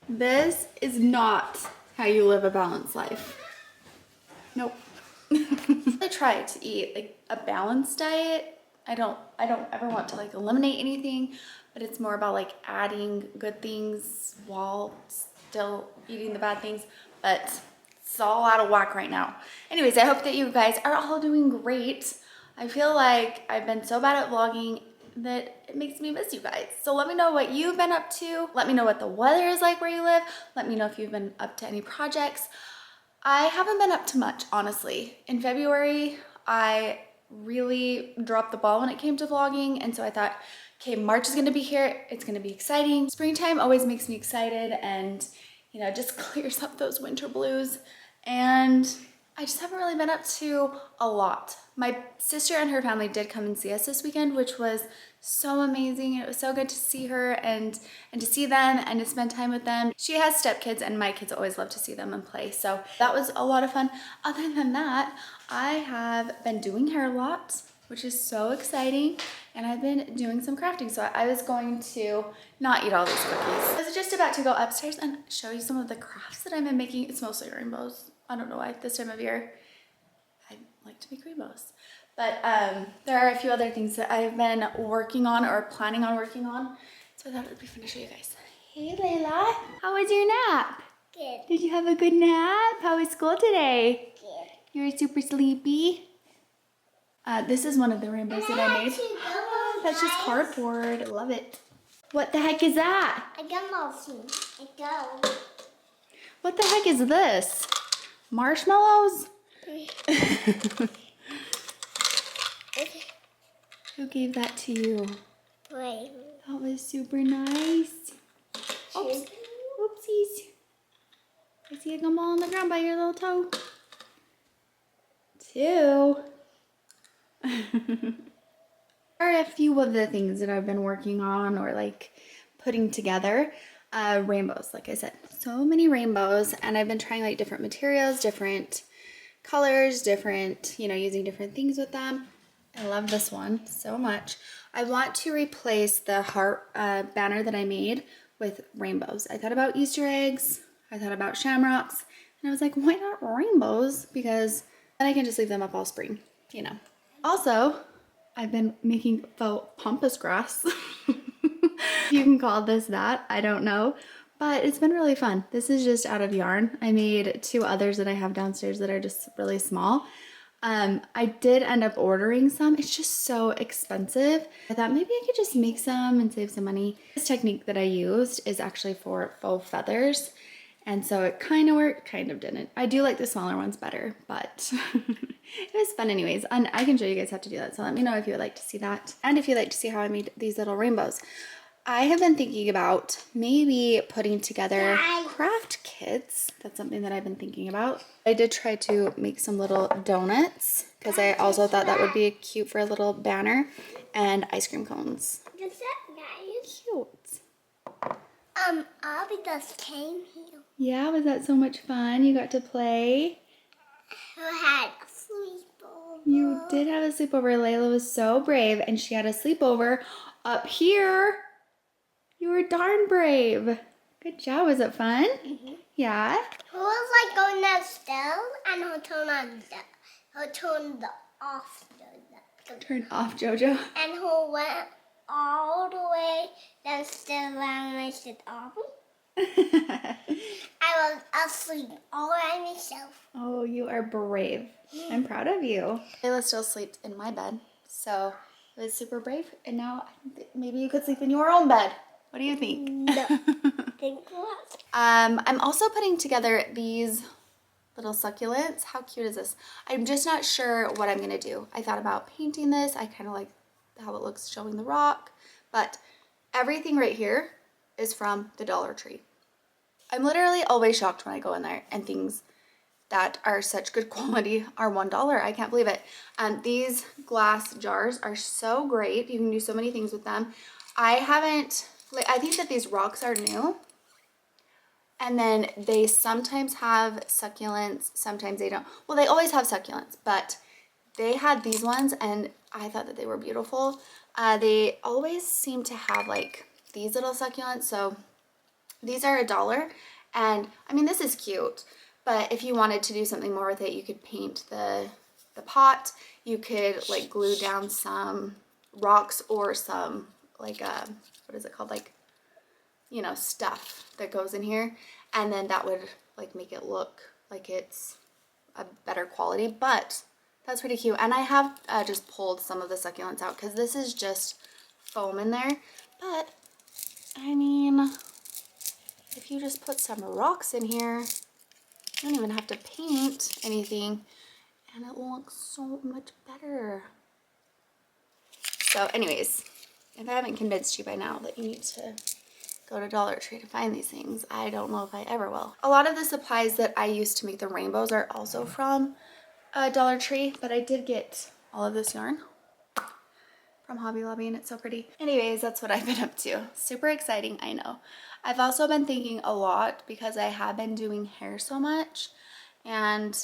This is not how you live a balanced life. Nope. I try to eat like a balanced diet. I don't ever want to like eliminate anything, but it's more about like adding good things while still eating the bad things. But it's all out of whack right now. Anyways, I hope that you guys are all doing great. I feel like I've been so bad at vlogging that it makes me miss you guys. So let me know what you've been up to. Let me know what the weather is like where you live. Let me know if you've been up to any projects. I haven't been up to much, honestly. In February, I really dropped the ball when it came to vlogging, and so I thought, okay, March is gonna be here, it's gonna be exciting. Springtime always makes me excited and, you know, just clears up those winter blues. And I just haven't really been up to a lot. My sister and her family did come and see us this weekend, which was so amazing. It was so good to see her and to see them and to spend time with them. She has stepkids and my kids always love to see them and play. So that was a lot of fun. Other than that, I have been doing hair a lot, which is so exciting. And I've been doing some crafting. So I was going to not eat all these cookies. I was just about to go upstairs and show you some of the crafts that I've been making. It's mostly rainbows. I don't know why this time of year I like to make rainbows. But there are a few other things that I've been working on or planning on working on. So I thought it would be fun to show you guys. Hey Layla, how was your nap? Good. Did you have a good nap? How was school today? Good. You're super sleepy? This is one of the rainbows that I made. That's just cardboard. I love it. What the heck is that? I got mousy. I go. What the heck is this? Marshmallows? Who gave that to you? Wait. That was super nice. Oops. Oopsies. I see a gumball on the ground by your little toe. Two. Are a few of the things that I've been working on or like putting together. Rainbows, like I said, so many rainbows, and I've been trying like different materials, different colors, different, you know, using different things with them. I love this one so much. I want to replace the heart banner that I made with rainbows. I thought about Easter eggs, I thought about shamrocks, and I was like, why not rainbows? Because then I can just leave them up all spring, you know. Also, I've been making faux pampas grass. You can call this that, I don't know, but it's been really fun. This is just out of yarn. I made two others that I have downstairs that are just really small. I did end up ordering some. It's just so expensive. I thought maybe I could just make some and save some money. This technique that I used is actually for faux feathers. And so it kind of worked, kind of didn't. I do like the smaller ones better, but it was fun anyways. And I can show you guys how to do that. So let me know if you would like to see that. And if you'd like to see how I made these little rainbows. I have been thinking about maybe putting together craft kits. That's something that I've been thinking about. I did try to make some little donuts because I also thought that would be cute for a little banner, and ice cream cones. Is that nice? Cute. Abby just came here. Yeah, was that so much fun? You got to play? Who had a sleepover? You did have a sleepover. Layla was so brave, and she had a sleepover up here. You were darn brave. Good job. Was it fun? Mm-hmm. Yeah? Who was like going downstairs and who turned the off the Turn off, Jojo. and who went all the way downstairs and I said, oh. I was asleep all by myself. Oh, you are brave. I'm proud of you. Layla still sleeps in my bed, so it was super brave. And now maybe you could sleep in your own bed. What do you think? No. Think what? I'm also putting together these little succulents. How cute is this? I'm just not sure what I'm gonna do. I thought about painting this. I kind of like how it looks showing the rock, but everything right here is from the Dollar Tree. I'm literally always shocked when I go in there and things that are such good quality are $1. I can't believe it. These glass jars are so great. You can do so many things with them. I think that these rocks are new. And then they sometimes have succulents, sometimes they don't. Well, they always have succulents, but they had these ones and I thought that they were beautiful. They always seem to have like these little succulents, so These are $1, and I mean, this is cute, but if you wanted to do something more with it, you could paint the pot. You could like glue down some rocks or some like what is it called, like, you know, stuff that goes in here, and then that would like make it look like it's a better quality. But that's pretty cute. And I have just pulled some of the succulents out because this is just foam in there. But I mean, if you just put some rocks in here, you don't even have to paint anything, and it looks so much better. So anyways, if I haven't convinced you by now that you need to go to Dollar Tree to find these things, I don't know if I ever will. A lot of the supplies that I use to make the rainbows are also from Dollar Tree, but I did get all of this yarn from Hobby Lobby, and it's so pretty. Anyways, that's what I've been up to. Super exciting, I know. I've also been thinking a lot because I have been doing hair so much, and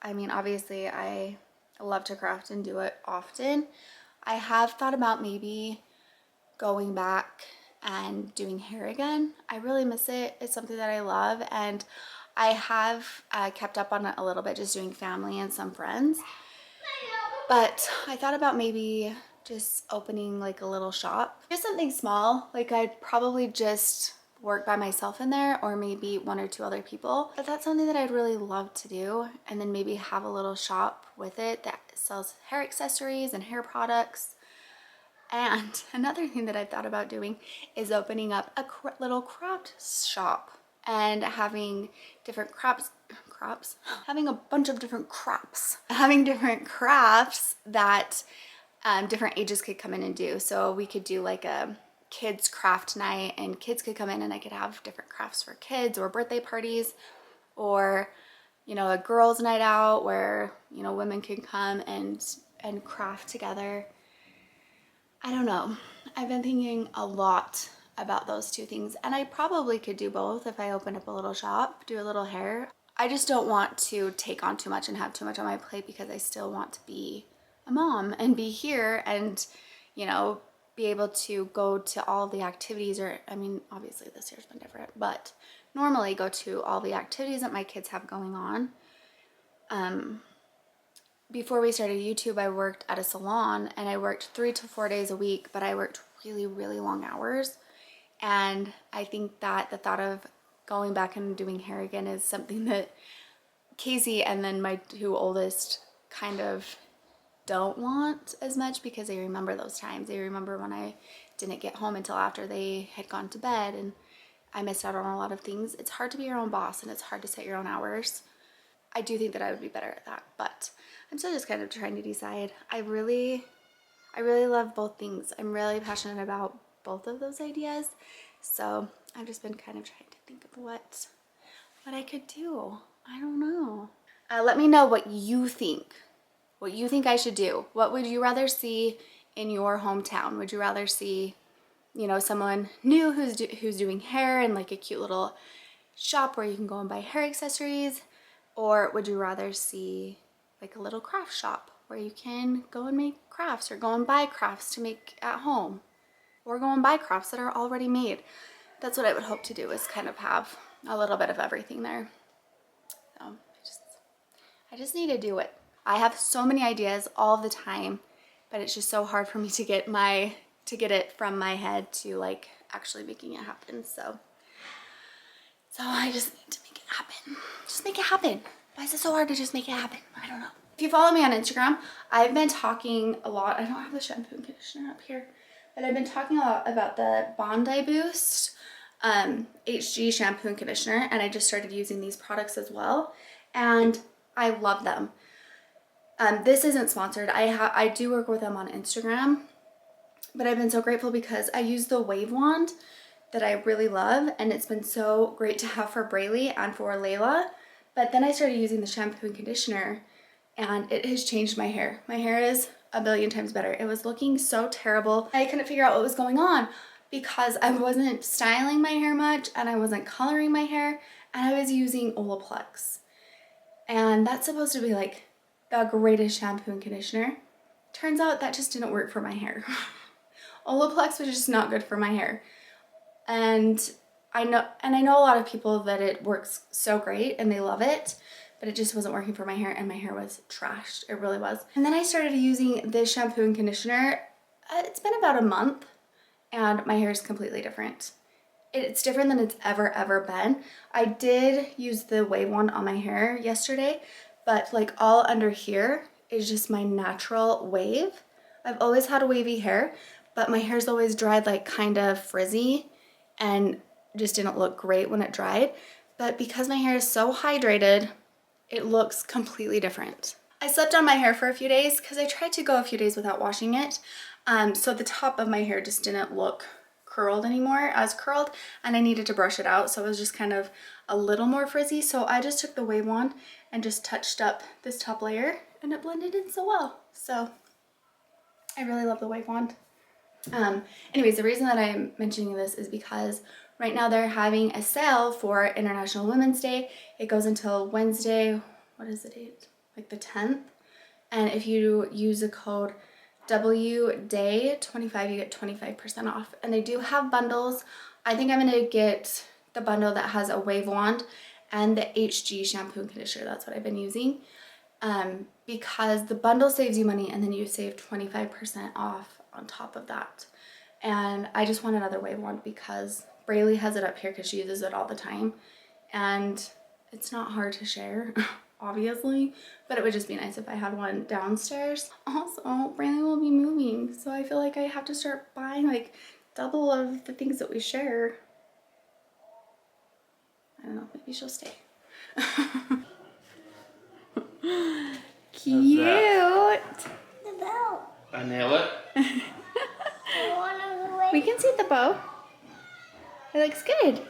I mean, obviously I love to craft and do it often. I have thought about maybe going back and doing hair again. I really miss it. It's something that I love, and I have kept up on it a little bit, just doing family and some friends. But I thought about maybe just opening like a little shop, just something small. Like I'd probably just work by myself in there, or maybe 1 or 2 other people. But that's something that I'd really love to do, and then maybe have a little shop with it that sells hair accessories and hair products. And another thing that I've thought about doing is opening up a little craft shop and having different having a bunch of different having different crafts that different ages could come in and do. So we could do like a kids craft night, and kids could come in and I could have different crafts for kids, or birthday parties, or, you know, a girls' night out where, you know, women can come and craft together. I don't know. I've been thinking a lot about those 2 things, and I probably could do both if I opened up a little shop, do a little hair. I just don't want to take on too much and have too much on my plate, because I still want to be a mom and be here and, you know, be able to go to all the activities, or, I mean, obviously this year's been different, but normally go to all the activities that my kids have going on. Before we started YouTube, I worked at a salon, and I worked 3 to 4 days a week, but I worked really, really long hours. And I think that the thought of going back and doing hair again is something that Casey and then my 2 oldest kind of don't want as much, because they remember those times. They remember when I didn't get home until after they had gone to bed, and I missed out on a lot of things. It's hard to be your own boss, and it's hard to set your own hours. I do think that I would be better at that, but I'm still just kind of trying to decide. I really love both things. I'm really passionate about both of those ideas. So I've just been kind of trying to think of what I could do. I don't know. Let me know what you think. What you think I should do. What would you rather see in your hometown? Would you rather see, you know, someone new who's doing hair and like a cute little shop where you can go and buy hair accessories? Or would you rather see like a little craft shop where you can go and make crafts, or go and buy crafts to make at home, or go and buy crafts that are already made? That's what I would hope to do, is kind of have a little bit of everything there. So I just need to do it. I have so many ideas all the time, but it's just so hard for me to get it from my head to like actually making it happen. So I just need to make it happen. Just make it happen. Why is it so hard to just make it happen? I don't know. If you follow me on Instagram, I've been talking a lot. I don't have the shampoo and conditioner up here, but I've been talking a lot about the Bondi Boost HG shampoo and conditioner, and I just started using these products as well, and I love them. This isn't sponsored. I do work with them on Instagram, but I've been so grateful because I use the wave wand that I really love, and it's been so great to have for Braylee and for Layla. But then I started using the shampoo and conditioner, and it has changed my hair. My hair is a billion times better. It was looking so terrible. I couldn't figure out what was going on because I wasn't styling my hair much, and I wasn't coloring my hair, and I was using Olaplex. And that's supposed to be like the greatest shampoo and conditioner. Turns out that just didn't work for my hair. Olaplex was just not good for my hair. And I know a lot of people that it works so great and they love it, but it just wasn't working for my hair and my hair was trashed. It really was. And then I started using this shampoo and conditioner. It's been about a month and my hair is completely different. It's different than it's ever been. I did use the wave wand on my hair yesterday, but like all under here is just my natural wave. I've always had a wavy hair, but my hair's always dried like kind of frizzy and just didn't look great when it dried. But because my hair is so hydrated, it looks completely different. I slept on my hair for a few days because I tried to go a few days without washing it. So the top of my hair just didn't look curled anymore, as curled, and I needed to brush it out. So it was just kind of a little more frizzy. So I just took the wave wand and just touched up this top layer and it blended in so well. So I really love the wave wand. Anyways, the reason that I'm mentioning this is because right now they're having a sale for International Women's Day. It goes until Wednesday, what is the date? Like the 10th. And if you use the code WDAY25, you get 25% off. And they do have bundles. I think I'm gonna get the bundle that has a wave wand and the HG shampoo and conditioner. That's what I've been using. Because the bundle saves you money and then you save 25% off on top of that. And I just want another wave wand because Braylee has it up here because she uses it all the time. And it's not hard to share, obviously, but it would just be nice if I had one downstairs. Also, Braylee will be moving, so I feel like I have to start buying like double of the things that we share. I don't know, maybe she'll stay. Cute. The bell. I nail it. We can see the bow. It looks good.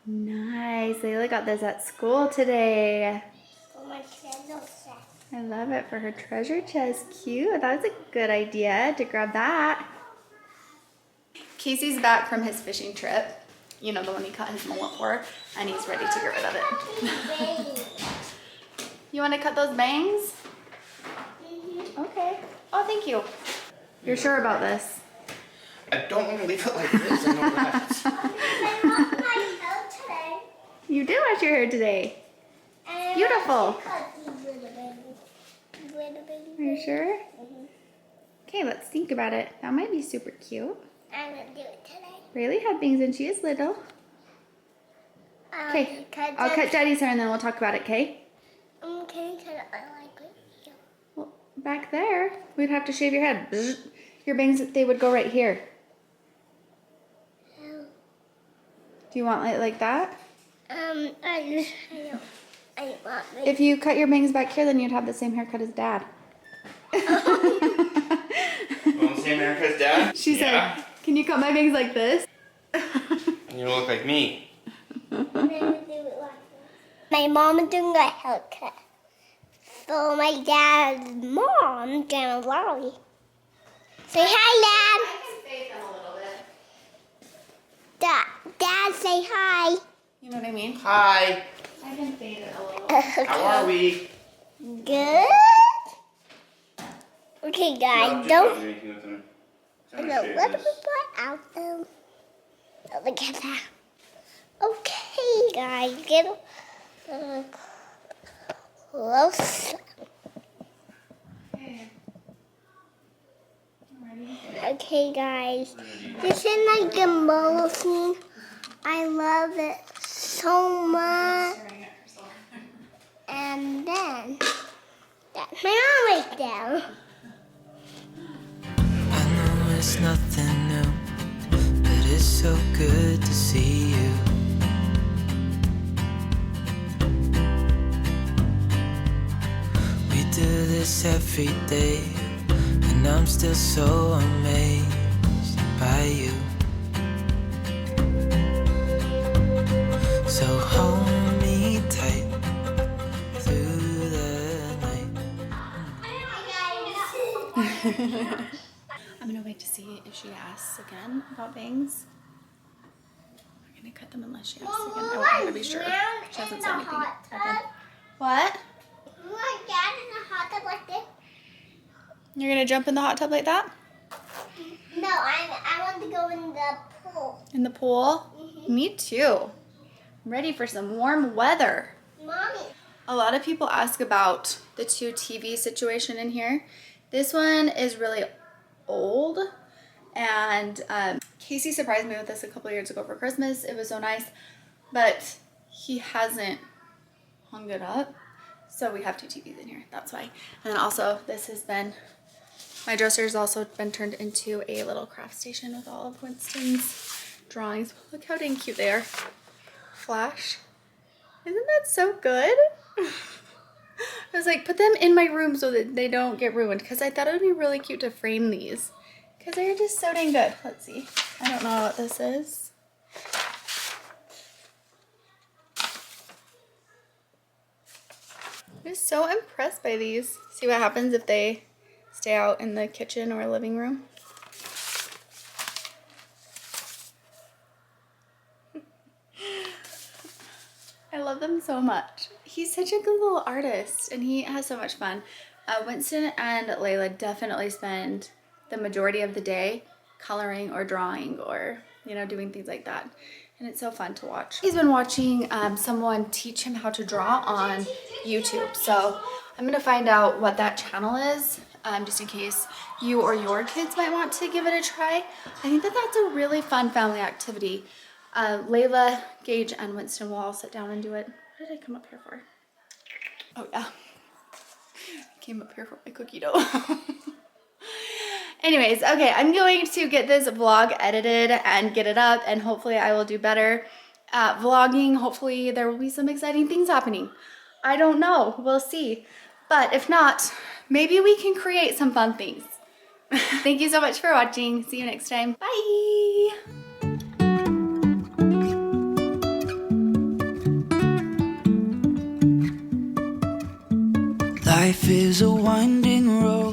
Nice. Layla got this at school today. For my treasure chest. I love it for her treasure chest. Cute. That was a good idea to grab that. Casey's back from his fishing trip. You know, the one he cut his mullet for, and he's ready to get rid of it. You want to cut those bangs? Okay. Oh, thank you. You're sure about this? I don't want to leave it like this. I know that. I want my hair today. You did wash your hair today. And Beautiful. I cut these little babies. Are you sure? Okay, let's think about it. That might be super cute. I'm going to do it today. Rayleigh had bangs when she was little. Okay, I'll cut Daddy's hair and then we'll talk about it, okay? Okay, because I like it. Well, back there, we'd have to shave your head. Bzz. Your bangs, they would go right here. Oh. Do you want it like that? I want it. If you cut your bangs back here, then you'd have the same haircut as Dad. Want the same haircut as Dad? She said, can you cut my bangs like this? You look like me. My mom is doing a haircut. So my dad's mom gonna worry. Say hi, Dad. I can fade them a little bit. Dad, say hi. You know what I mean? Hi. I can fade it a little. How are we? Good. Okay, guys, don't. Do anything with them. A little bit out them. Look at that. Okay, guys, get close. Okay, guys, this is like the mole scene. I love it so much. And then that's my arm right there. I know it's nothing new, but it's so good to see you. We do this every day, and I'm still so amazed by you. So hold me tight through the night. I'm gonna wait to see if she asks again about bangs. I'm gonna cut them unless she asks again. I want her to be sure. She hasn't said anything. Okay. What? My dad in a hot tub like this. You're gonna jump in the hot tub like that? No, I want to go in the pool. In the pool? Mm-hmm. Me too. I'm ready for some warm weather. Mommy. A lot of people ask about the 2 TV situation in here. This one is really old, and Casey surprised me with this a couple years ago for Christmas. It was so nice, but he hasn't hung it up, so we have 2 TVs in here. That's why. And then also, this has been, my dresser's also been turned into a little craft station with all of Winston's drawings. Look how dang cute they are. Flash. Isn't that so good? I was like, put them in my room so that they don't get ruined, because I thought it would be really cute to frame these because they're just so dang good. Let's see. I don't know what this is. I'm just so impressed by these. See what happens if they stay out in the kitchen or living room. I love them so much. He's such a good little artist and he has so much fun. Winston and Layla definitely spend the majority of the day coloring or drawing or, you know, doing things like that. And it's so fun to watch. He's been watching someone teach him how to draw on YouTube. So I'm gonna find out what that channel is, just in case you or your kids might want to give it a try. I think that that's a really fun family activity. Layla, Gage, and Winston will all sit down and do it. What did I come up here for? Oh yeah, I came up here for my cookie dough. Anyways, okay, I'm going to get this vlog edited and get it up, and hopefully I will do better at vlogging. Hopefully there will be some exciting things happening. I don't know, we'll see. But if not, maybe we can create some fun things. Thank you so much for watching. See you next time. Bye! Life is a winding road.